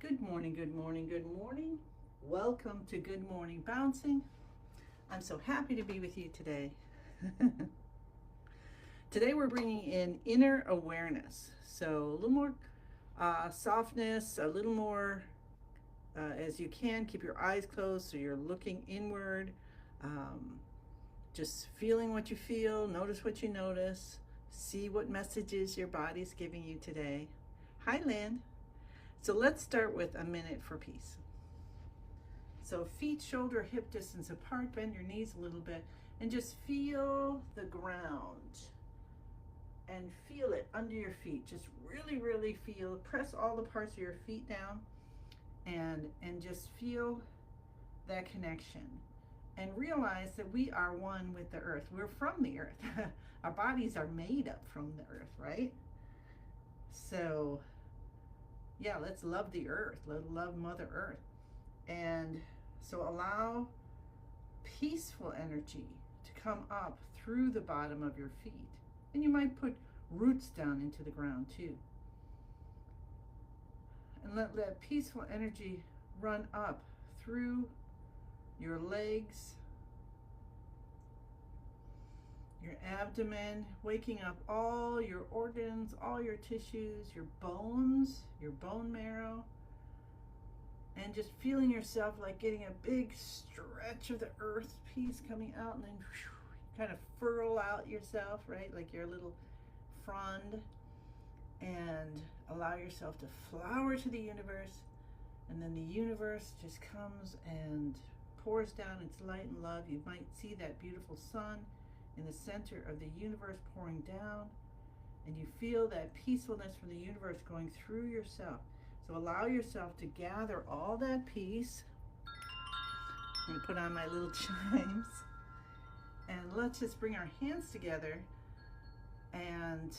Good morning, good morning, good morning. Welcome to Good Morning Bouncing. I'm so happy to be with you today. Today we're bringing in inner awareness. So a little more softness, a little more as you can. Keep your eyes closed so you're looking inward. Um, just feeling what you feel, notice what you notice, see what messages your body's giving you today. Hi, Lynn. So let's start with a minute for peace. So feet, shoulder, hip distance apart, bend your knees a little bit and just feel the ground and feel it under your feet. Just really, really feel, press all the parts of your feet down and just feel that connection. And realize that we are one with the earth. We're from the earth. Our bodies are made up from the earth, right? So yeah, let's love the earth. Let's love Mother Earth. And so allow peaceful energy to come up through the bottom of your feet. And you might put roots down into the ground too. And let that peaceful energy run up through your legs, your abdomen, waking up all your organs, all your tissues, your bones, your bone marrow, and just feeling yourself like getting a big stretch of the earth piece coming out, and then kind of furl out yourself, right? Like your little frond, and allow yourself to flower to the universe. And then the universe just comes and pours down its light and love. You might see that beautiful sun in the center of the universe pouring down, and you feel that peacefulness from the universe going through yourself. So allow yourself to gather all that peace. I'm gonna put on my little chimes, and let's just bring our hands together and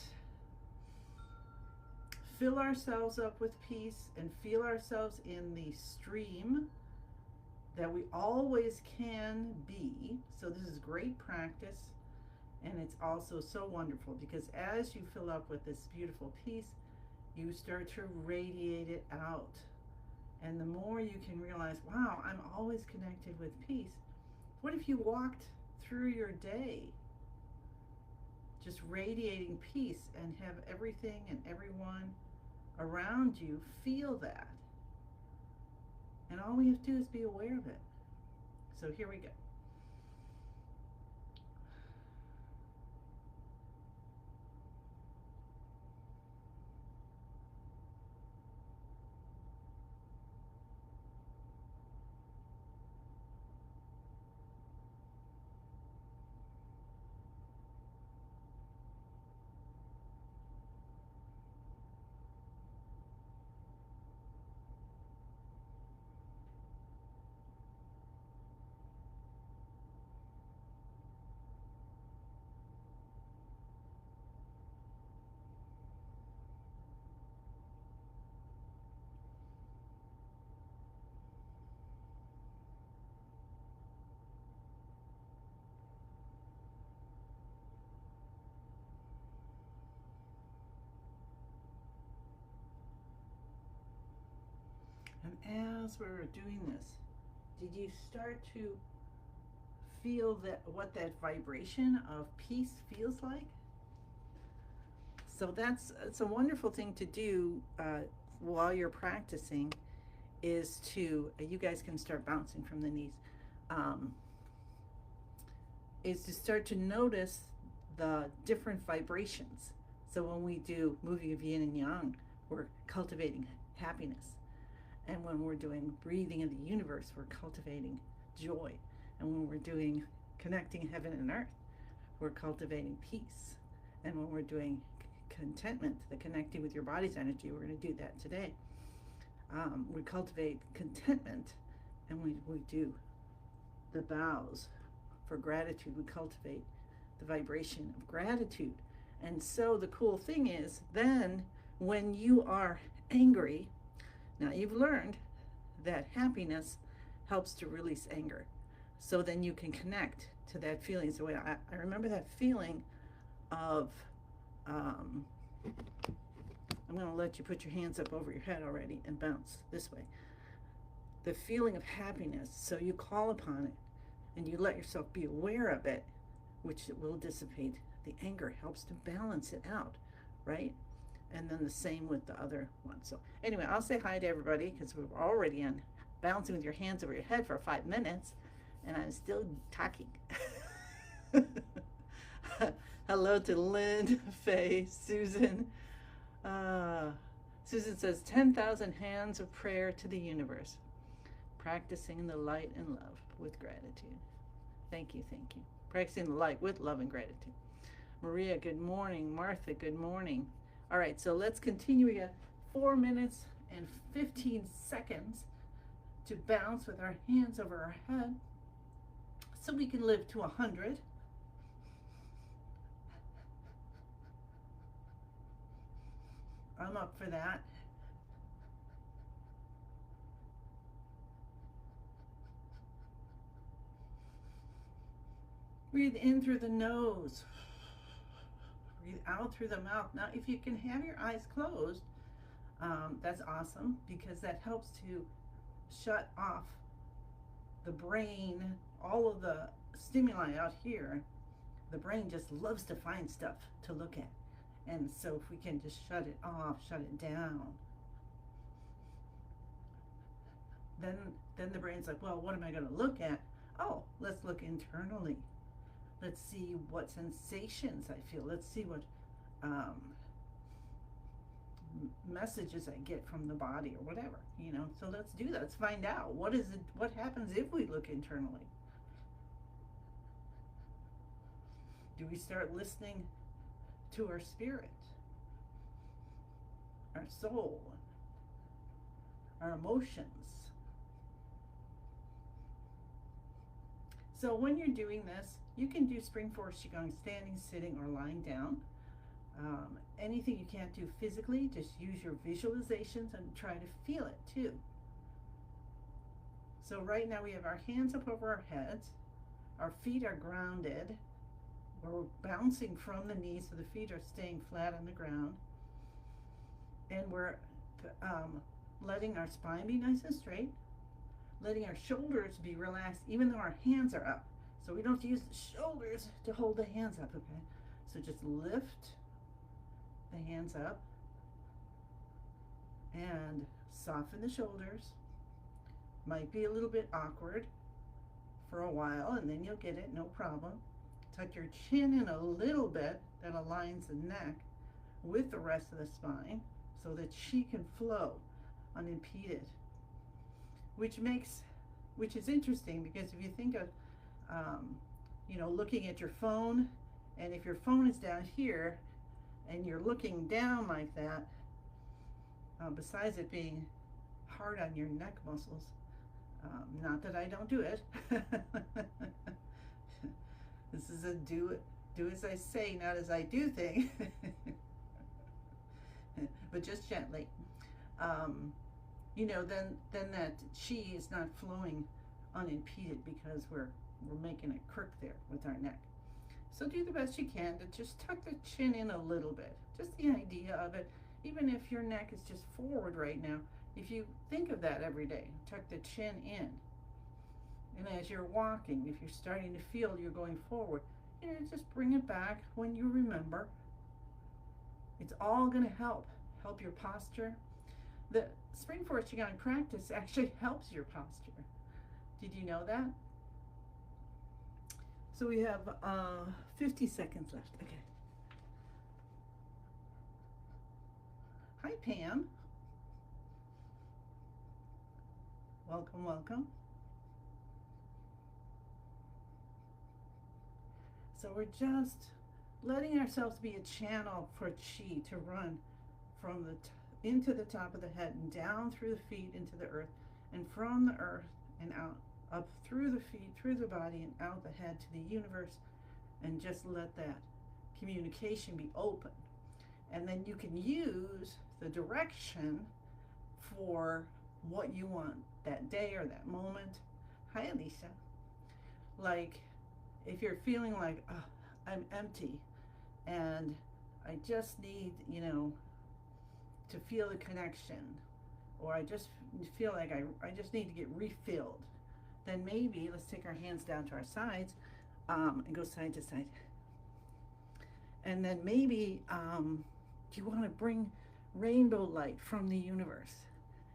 fill ourselves up with peace and feel ourselves in the stream that we always can be. So this is great practice, and it's also so wonderful because as you fill up with this beautiful peace, you start to radiate it out. And the more you can realize, wow, I'm always connected with peace. What if you walked through your day just radiating peace and have everything and everyone around you feel that? And all we have to do is be aware of it. So here we go. And as we're doing this, did you start to feel that what that vibration of peace feels like? So it's a wonderful thing to do while you're practicing, is to you guys can start bouncing from the knees, um, is to start to notice the different vibrations. So when we do moving of yin and yang, we're cultivating happiness. And when we're doing breathing in the universe, we're cultivating joy. And when we're doing connecting heaven and earth, we're cultivating peace. And when we're doing contentment, the connecting with your body's energy, we're going to do that today. We cultivate contentment, and we do the bows for gratitude. We cultivate the vibration of gratitude. And so the cool thing is, then when you are angry, now you've learned that happiness helps to release anger. So then you can connect to that feeling. So I remember that feeling of, I'm I'm going to let you put your hands up over your head already and bounce this way. The feeling of happiness, so you call upon it and you let yourself be aware of it, which will dissipate. The anger helps to balance it out, right? And then the same with the other one. So anyway, I'll say hi to everybody because we're already on bouncing with your hands over your head for 5 minutes and I'm still talking. Hello to Lynn, Faye, Susan. Susan says 10,000 hands of prayer to the universe, practicing the light and love with gratitude. Thank you, thank you. Practicing the light with love and gratitude. Maria, good morning. Martha, good morning. All right, so let's continue. We got 4 minutes and 15 seconds to bounce with our hands over our head so we can live to 100. I'm up for that. Breathe in through the nose. Breathe out through the mouth. Now, if you can have your eyes closed, that's awesome because that helps to shut off the brain, all of the stimuli out here. The brain just loves to find stuff to look at. And so if we can just shut it off, shut it down, then the brain's like, well, what am I going to look at? Oh, let's look internally. Let's see what sensations I feel. Let's see what messages I get from the body or whatever, you know. So let's do that. Let's find out what is it. What happens if we look internally? Do we start listening to our spirit, our soul, our emotions? So when you're doing this, you can do Spring Force Qigong standing, sitting, or lying down. Anything you can't do physically, just use your visualizations and try to feel it too. So right now we have our hands up over our heads, our feet are grounded, we're bouncing from the knees so the feet are staying flat on the ground, and we're letting our spine be nice and straight, letting our shoulders be relaxed even though our hands are up. So we don't have to use the shoulders to hold the hands up, okay? So just lift the hands up and soften the shoulders. Might be a little bit awkward for a while and then you'll get it, no problem. Tuck your chin in a little bit, that aligns the neck with the rest of the spine so that chi can flow unimpeded. Which is interesting because if you think of you know, looking at your phone, and if your phone is down here and you're looking down like that, besides it being hard on your neck muscles, not that I don't do it, this is a do as I say, not as I do thing, but just gently. You know, then that chi is not flowing unimpeded because we're making a crook there with our neck. So do the best you can to just tuck the chin in a little bit. Just the idea of it, even if your neck is just forward right now, if you think of that every day, tuck the chin in. And as you're walking, if you're starting to feel you're going forward, you know, just bring it back when you remember. It's all going to help your posture. The Spring Force Qigong practice actually helps your posture. Did you know that? So we have 50 seconds left. Okay. Hi, Pam. Welcome, welcome. So we're just letting ourselves be a channel for chi to run from into the top of the head and down through the feet into the earth, and from the earth and out, up through the feet, through the body, and out the head to the universe, and just let that communication be open. And then you can use the direction for what you want that day or that moment. Hi, Alicia. Like, if you're feeling like, oh, I'm empty and I just need, you know, to feel the connection, or I just feel like I just need to get refilled, then maybe let's take our hands down to our sides and go side to side. And then maybe you want to bring rainbow light from the universe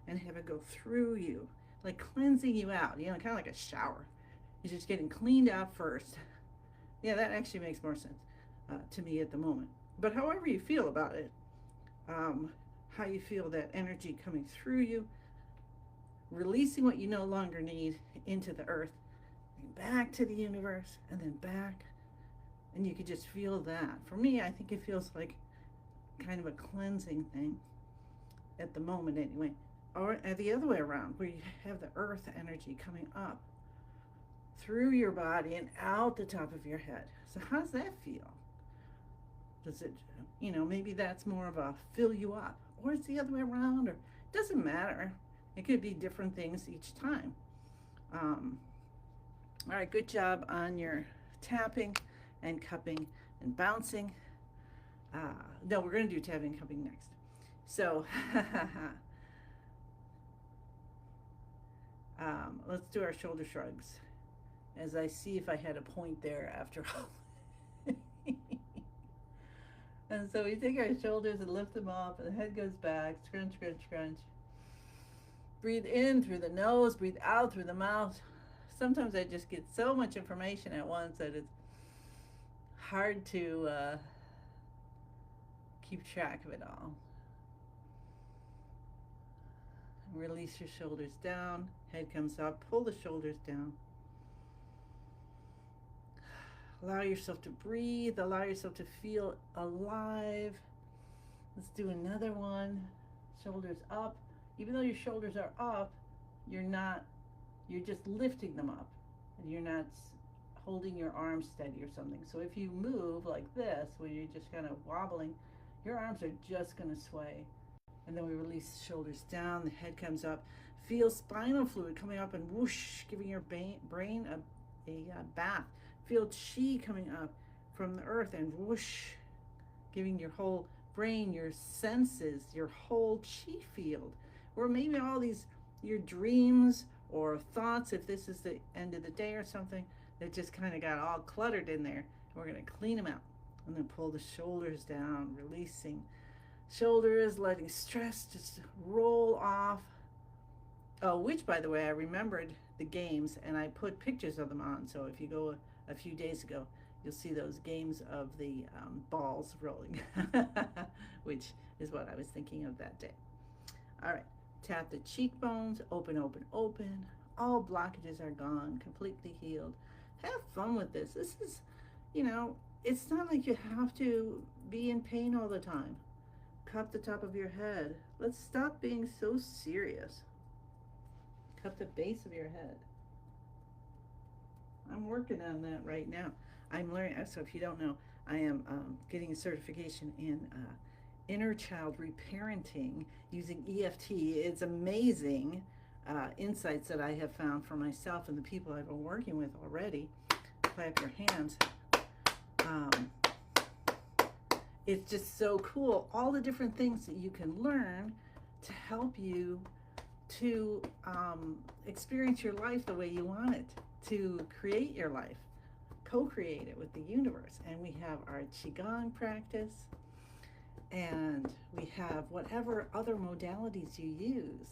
and have it go through you, like cleansing you out, kind of like a shower. You're just getting cleaned out first. Yeah, that actually makes more sense to me at the moment. But however you feel about it, how you feel that energy coming through you, releasing what you no longer need into the earth, back to the universe, and then back. And you could just feel that. For me, I think it feels like kind of a cleansing thing at the moment anyway. Or the other way around, where you have the earth energy coming up through your body and out the top of your head. So how does that feel? Does it, maybe that's more of a fill you up, or it's the other way around, or it doesn't matter. It could be different things each time. All right, good job on your tapping and cupping and bouncing. No, we're going to do tapping and cupping next. So let's do our shoulder shrugs, as I see if I had a point there after all. And so we take our shoulders and lift them up, and the head goes back, scrunch, scrunch, scrunch. Breathe in through the nose, breathe out through the mouth. Sometimes I just get so much information at once that it's hard to keep track of it all. Release your shoulders down, head comes up, pull the shoulders down. Allow yourself to breathe, allow yourself to feel alive. Let's do another one. Shoulders up. Even though your shoulders are up, you're just lifting them up, and you're not holding your arms steady or something. So if you move like this, where you're just kind of wobbling, your arms are just going to sway. And then we release the shoulders down, the head comes up. Feel spinal fluid coming up and whoosh, giving your brain a bath. Feel chi coming up from the earth and whoosh, giving your whole brain, your senses, your whole chi field. Or maybe all these, your dreams or thoughts, if this is the end of the day or something, that just kind of got all cluttered in there. We're going to clean them out. And then pull the shoulders down, releasing shoulders, letting stress just roll off. Oh, which, by the way, I remembered the games, and I put pictures of them on. So if you go a few days ago, you'll see those games of the balls rolling, which is what I was thinking of that day. All right, tap the cheekbones, open, open, open. All blockages are gone, completely healed. Have fun with this. This is, it's not like you have to be in pain all the time. Cup the top of your head. Let's stop being so serious. Cup the base of your head. I'm working on that right now. I'm learning, so if you don't know, I am getting a certification in inner child reparenting using EFT. It's amazing insights that I have found for myself and the people I've been working with already. Clap your hands. It's just so cool. All the different things that you can learn to help you to experience your life the way you want it, to create your life, co-create it with the universe. And we have our Qigong practice, and we have whatever other modalities you use,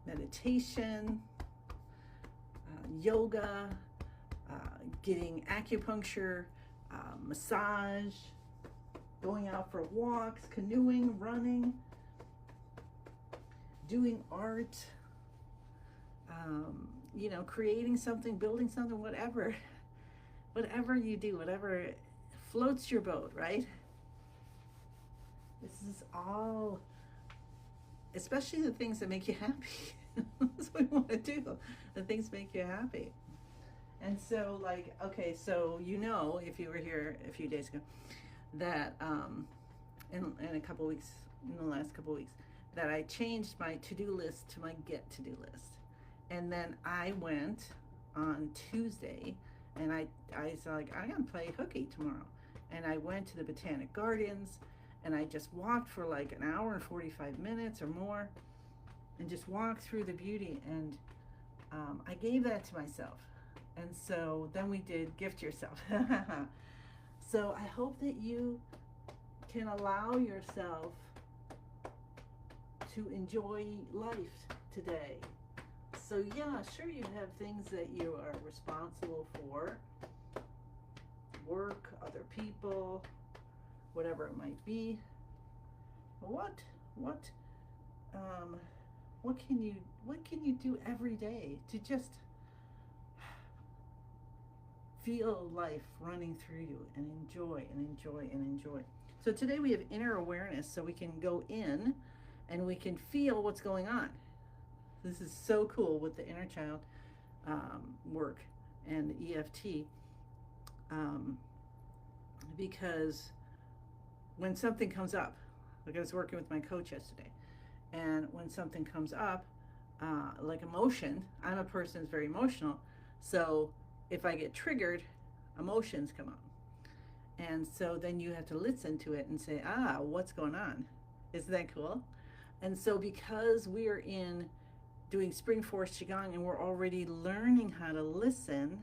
meditation, yoga, getting acupuncture, massage, going out for walks, canoeing, running, doing art, creating something, building something, whatever you do, whatever floats your boat, right? This is all, especially the things that make you happy. That's what we want to do. The things make you happy. And so, okay, so if you were here a few days ago, that in a couple weeks, in the last couple weeks, that I changed my to-do list to my get to-do list. And then I went on Tuesday, and I was like, I'm gonna play hooky tomorrow. And I went to the Botanic Gardens, and I just walked for like an hour and 45 minutes or more, and just walked through the beauty. And I gave that to myself. And so then we did gift yourself. So I hope that you can allow yourself to enjoy life today. So yeah, sure, you have things that you are responsible for, work, other people, whatever it might be. What can you do every day to just feel life running through you and enjoy and enjoy and enjoy? So today we have inner awareness, so we can go in and we can feel what's going on. This is so cool with the inner child work and EFT, because when something comes up, like I was working with my coach yesterday, and when something comes up, like emotion, I'm a person who's very emotional, so if I get triggered, emotions come up. And so then you have to listen to it and say, what's going on? Isn't that cool? And so because we're in doing Spring Force Qigong and we're already learning how to listen,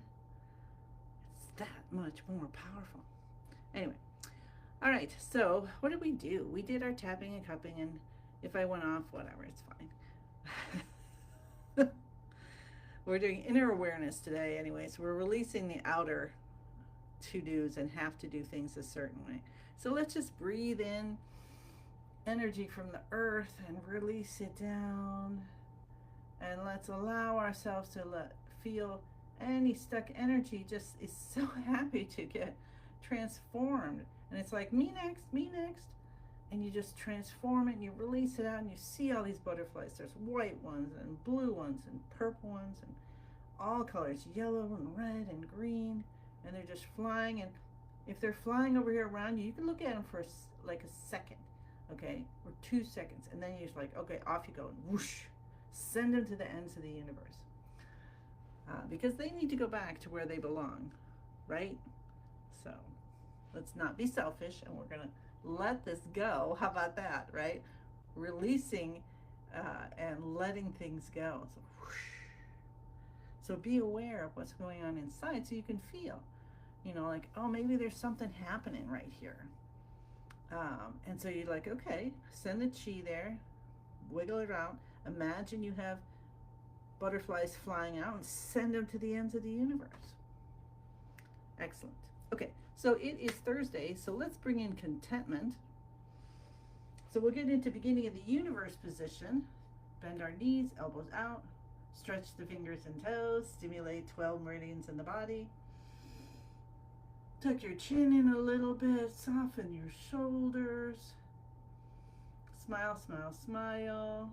it's that much more powerful. Anyway, all right, so what did we do? We did our tapping and cupping, and if I went off, whatever, it's fine. We're doing inner awareness today anyway, so we're releasing the outer to-dos and have to do things a certain way. So let's just breathe in energy from the earth and release it down. And let's allow ourselves to feel any stuck energy just is so happy to get transformed. And it's like, me next, me next. And you just transform it and you release it out and you see all these butterflies. There's white ones and blue ones and purple ones and all colors, yellow and red and green. And they're just flying. And if they're flying over here around you, you can look at them for like a second, okay, or 2 seconds. And then you're just like, okay, off you go. And whoosh, send them to the ends of the universe. Because they need to go back to where they belong, right? So let's not be selfish, and we're going to let this go. How about that, right? Releasing and letting things go. So, whoosh. So be aware of what's going on inside so you can feel, like, oh, maybe there's something happening right here. And so you're like, okay, send the chi there, wiggle it out. Imagine you have butterflies flying out and send them to the ends of the universe. Excellent. Okay, so it is Thursday, so let's bring in contentment. So we'll get into beginning of the universe position. Bend our knees, elbows out, stretch the fingers and toes, stimulate 12 meridians in the body. Tuck your chin in a little bit, soften your shoulders. Smile, smile, smile.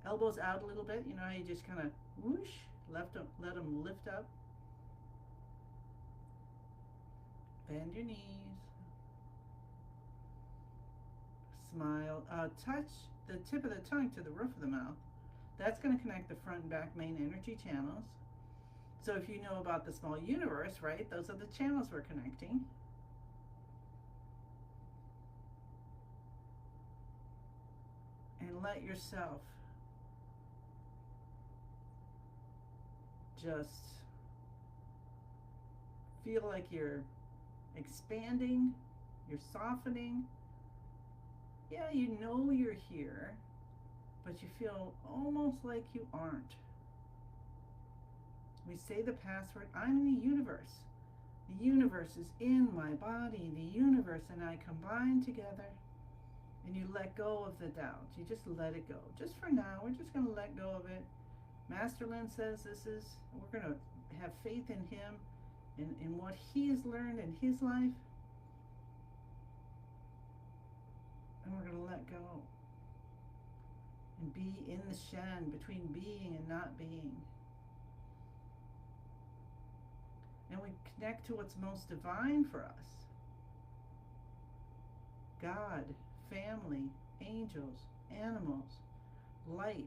Elbows out a little bit. You know how you just kind of whoosh, let them lift up. Bend your knees. Smile. Touch the tip of the tongue to the roof of the mouth. That's going to connect the front and back main energy channels. So if you know about the small universe, right, those are the channels we're connecting. And let yourself just feel like you're expanding, you're softening. Yeah, you know you're here, but you feel almost like you aren't. We say the password, I'm in the universe. The universe is in my body, the universe and I combine together. And you let go of the doubt. You just let it go. Just for now, we're just going to let go of it. Master Lin says we're going to have faith in him, in what he has learned in his life. And we're going to let go. And be in the Shen, between being and not being. And we connect to what's most divine for us. God, family, angels, animals, light.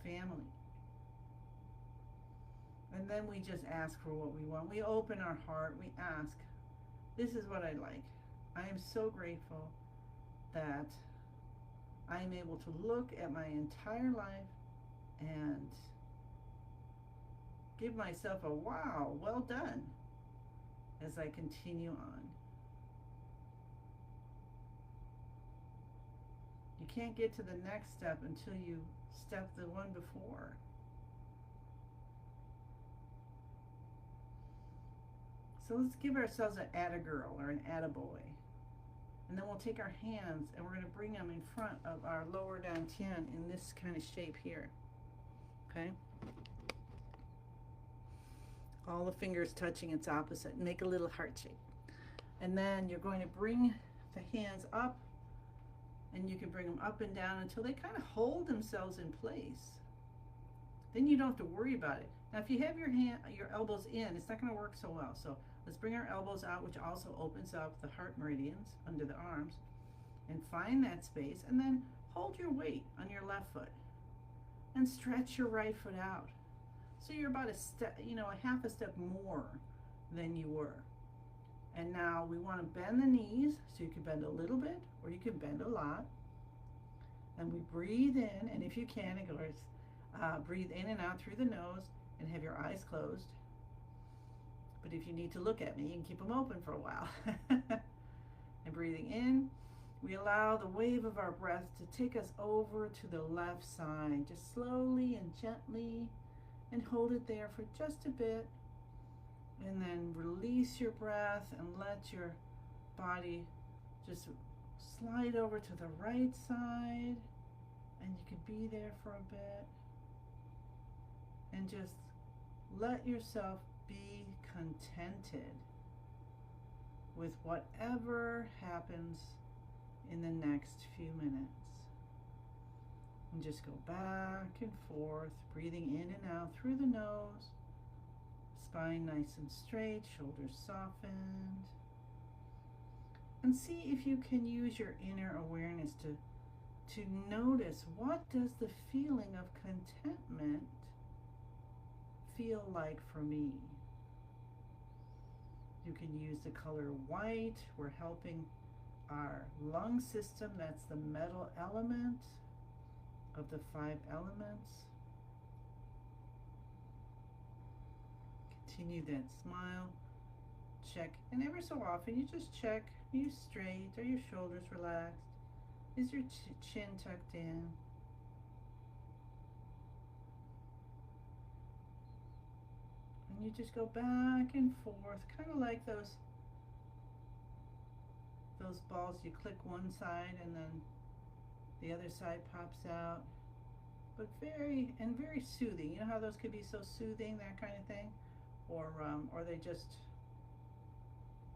Family. And then we just ask for what we want. We open our heart. We ask, this is what I like. I am so grateful that I am able to look at my entire life and give myself a wow, well done, as I continue on. You can't get to the next step until you step the one before. So let's give ourselves an atta-girl or an atta-boy. And then we'll take our hands and we're going to bring them in front of our lower dantian in this kind of shape here. Okay? All the fingers touching its opposite. Make a little heart shape. And then you're going to bring the hands up, and you can bring them up and down until they kind of hold themselves in place. Then you don't have to worry about it. Now if you have your elbows in, it's not going to work so well. So let's bring our elbows out, which also opens up the heart meridians under the arms, and find that space, and then hold your weight on your left foot and stretch your right foot out. So you're about a step, a half a step more than you were. And now we want to bend the knees, so you can bend a little bit or you can bend a lot. And we breathe in, and if you can, of course, breathe in and out through the nose and have your eyes closed. But if you need to look at me, you can keep them open for a while. And breathing in, we allow the wave of our breath to take us over to the left side, just slowly and gently, and hold it there for just a bit. And then release your breath and let your body just slide over to the right side, and you can be there for a bit. And just let yourself be contented with whatever happens in the next few minutes. And just go back and forth, breathing in and out through the nose, spine nice and straight, shoulders softened. And see if you can use your inner awareness to notice, what does the feeling of contentment feel like for me? You can use the color white. We're helping our lung system. That's the metal element of the 5 elements. Continue that smile. Check, and ever so often you just check, are you straight? Are your shoulders relaxed? Is your chin tucked in? And you just go back and forth, kind of like those balls. You click one side and then the other side pops out. But very soothing. You know how those could be so soothing, that kind of thing? Or they just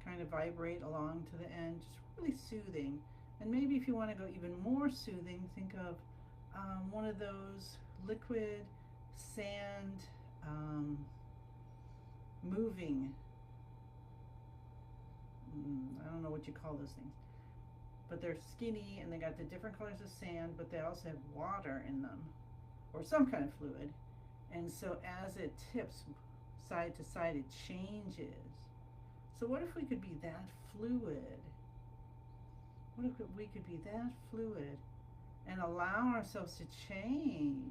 kind of vibrate along to the end, just really soothing. And maybe if you want to go even more soothing, think of one of those liquid sand moving, I don't know what you call those things, but they're skinny and they got the different colors of sand, but they also have water in them, or some kind of fluid. And so as it tips side to side, it changes. So what if we could be that fluid? What if we could be that fluid and allow ourselves to change?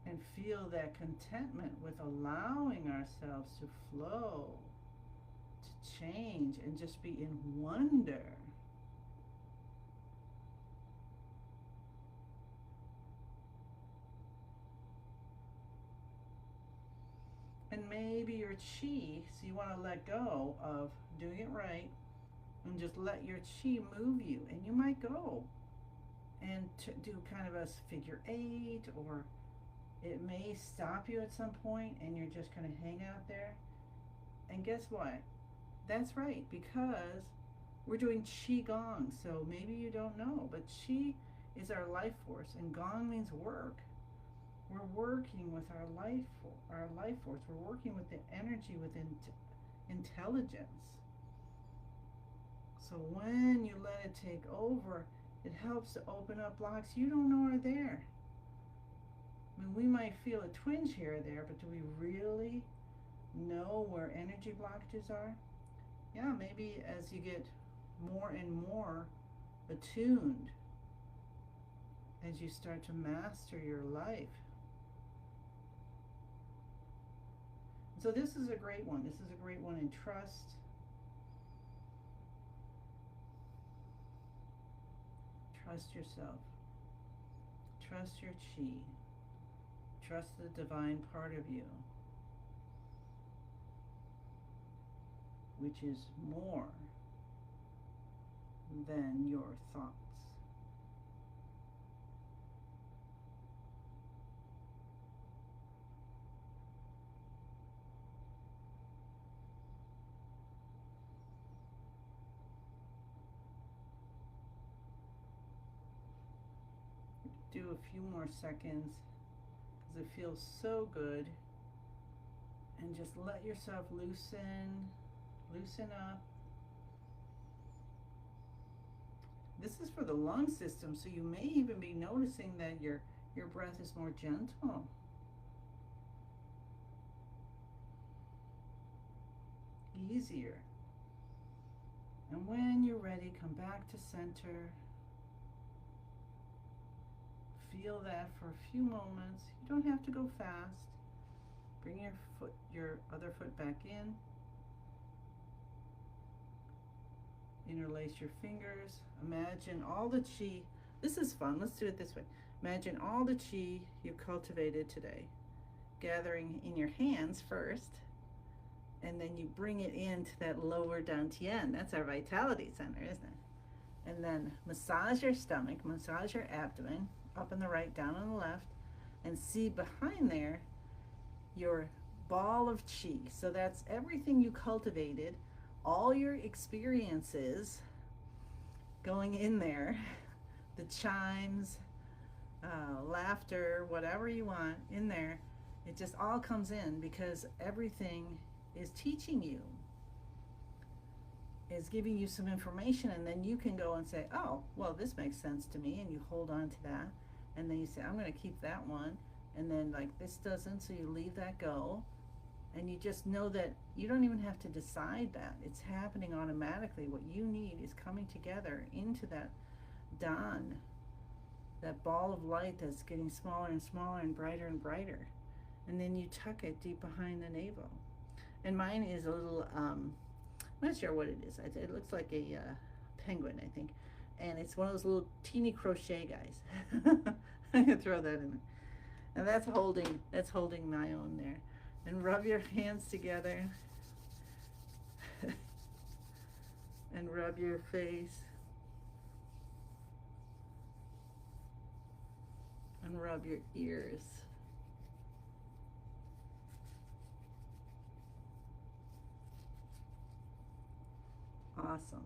And feel that contentment with allowing ourselves to flow, to change, and just be in wonder. And maybe your chi, so you want to let go of doing it right and just let your chi move you. And you might go and do kind of a figure 8, or it may stop you at some point and you're just going to hang out there. And guess what? That's right, because we're doing Qi Gong. So maybe you don't know, but Qi is our life force, and Gong means work. We're working with our life force. We're working with the energy within intelligence. So when you let it take over, it helps to open up blocks you don't know are there. I mean, we might feel a twinge here or there, but do we really know where energy blockages are? Yeah, maybe as you get more and more attuned, as you start to master your life. So this is a great one. This is a great one in trust. Trust yourself. Trust your chi. Trust the divine part of you, which is more than your thoughts. Do a few more seconds because it feels so good. And just let yourself loosen up. This is for the lung system, so you may even be noticing that your breath is more gentle. Easier. And when you're ready, come back to center. Feel that for a few moments. You don't have to go fast. Bring your other foot back in. Interlace your fingers. Imagine all the chi. This is fun. Let's do it this way. Imagine all the chi you cultivated today, gathering in your hands first, and then you bring it into that lower dantian. That's our vitality center, isn't it? And then massage your stomach, massage your abdomen, up on the right, down on the left, and see behind there your ball of chi. So that's everything you cultivated, all your experiences going in there, the chimes, laughter, whatever you want in there. It just all comes in because everything is teaching you, is giving you some information, and then you can go and say, oh, well, this makes sense to me, and you hold on to that, and then you say, I'm going to keep that one, and then like this doesn't, so you leave that go, and you just know that you don't even have to decide that. It's happening automatically. What you need is coming together into that Dan, that ball of light that's getting smaller and smaller and brighter, and then you tuck it deep behind the navel. And mine is a little, I'm not sure what it is. It looks like a penguin, I think. And it's one of those little teeny crochet guys. I can throw that in there. And that's holding my own there. And rub your hands together. And rub your face. And rub your ears. Awesome.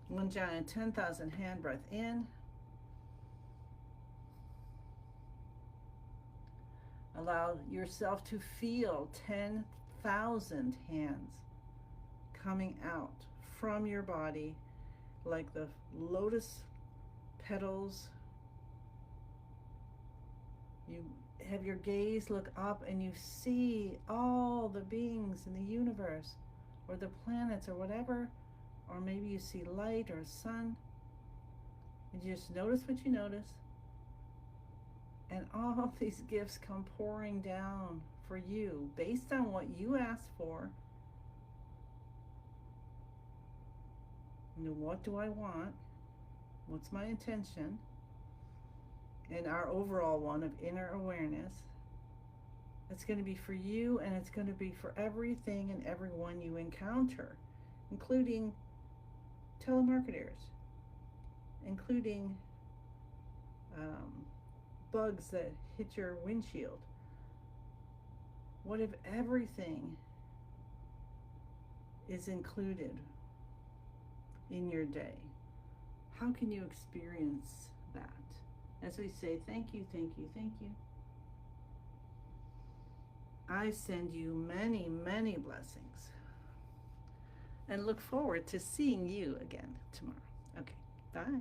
One giant 10,000 hand breath in. Allow yourself to feel 10,000 hands coming out from your body like the lotus petals. You have your gaze look up and you see all the beings in the universe or the planets or whatever, or maybe you see light or sun, and you just notice what you notice, and all these gifts come pouring down for you based on what you asked for. You know, what do I want? What's my intention? And our overall one of inner awareness. It's going to be for you, and it's going to be for everything and everyone you encounter, including telemarketers, including bugs that hit your windshield. What if everything is included in your day? How can you experience that? As we say, thank you, thank you, thank you. I send you many, many blessings. and look forward to seeing you again tomorrow. Okay, bye.